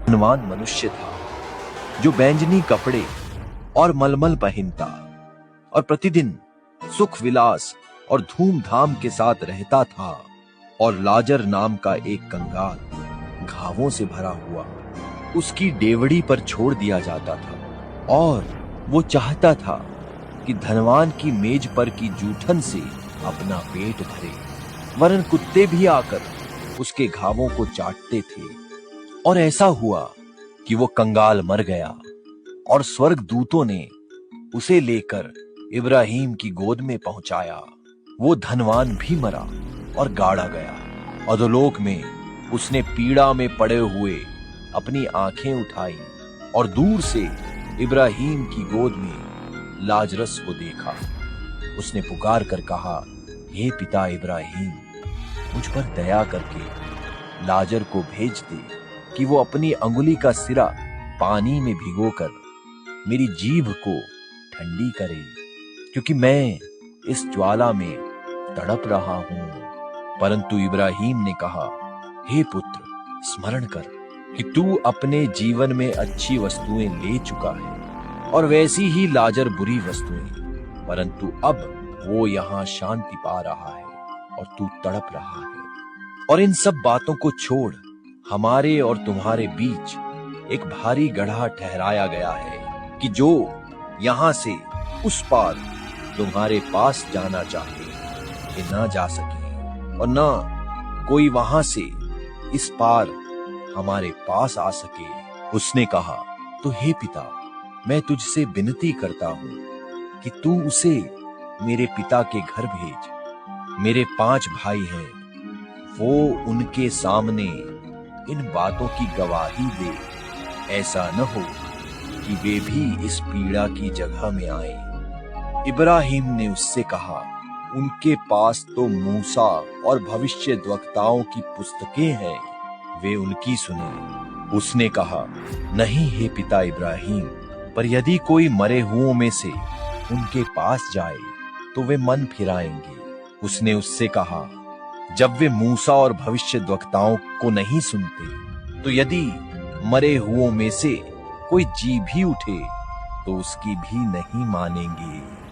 धनवान मनुष्य था जो बैंजनी कपड़े और मलमल पहनता और प्रतिदिन सुख विलास और धूमधाम के साथ रहता था। और लाजर नाम का एक कंगाल घावों से भरा हुआ उसकी डेवड़ी पर छोड़ दिया जाता था और वो चाहता था कि धनवान की मेज पर की जूठन से अपना पेट भरे, वरन कुत्ते भी आकर उसके घावों को चाटते थे। और ऐसा हुआ कि वो कंगाल मर गया और स्वर्गदूतों ने उसे लेकर इब्राहिम की गोद में पहुंचाया। वो धनवान भी मरा और गाड़ा गया। अधोलोक में उसने पीड़ा में पड़े हुए अपनी आंखें उठाई और दूर से इब्राहिम की गोद में लाजरस को देखा। उसने पुकार कर कहा, हे पिता इब्राहिम, मुझ पर दया करके लाजर को भेज दे कि वो अपनी अंगुली का सिरा पानी में भिगोकर मेरी जीभ को ठंडी करे, क्योंकि मैं इस ज्वाला में तड़प रहा हूं। परंतु इब्राहिम ने कहा, हे पुत्र, स्मरण कर कि तू अपने जीवन में अच्छी वस्तुएं ले चुका है और वैसी ही लाजर बुरी वस्तुएं, परंतु अब वो यहाँ शांति पा रहा है और तू तड़प रहा है। और इन सब बातों को छोड़ हमारे और तुम्हारे बीच एक भारी गड्ढा ठहराया गया है कि जो यहाँ से उस पार तुम्हारे पास जाना चाहे कि ना जा सके, और ना कोई वहां से इस पार हमारे पास आ सके। उसने कहा, तो हे पिता, मैं तुझसे विनती करता हूं कि तू उसे मेरे पिता के घर भेज। मेरे 5 भाई हैं, वो उनके सामने इन बातों की गवाही दे। ऐसा न हो कि वे भी इस पीड़ा की जगह में आए। इब्राहिम ने उससे कहा, उनके पास तो मूसा और भविष्यद्वक्ताओं की पुस्तकें हैं, वे उनकी सुने। उसने कहा, नहीं हे पिता इब्राहिम, पर यदि कोई मरे हुओं में से उनके पास जाए तो वे मन फिराएंगे। उसने उससे कहा, जब वे मूसा और भविष्यद्वक्ताओं को नहीं सुनते, तो यदि मरे हुओं में से कोई जी भी उठे तो उसकी भी नहीं मानेंगे।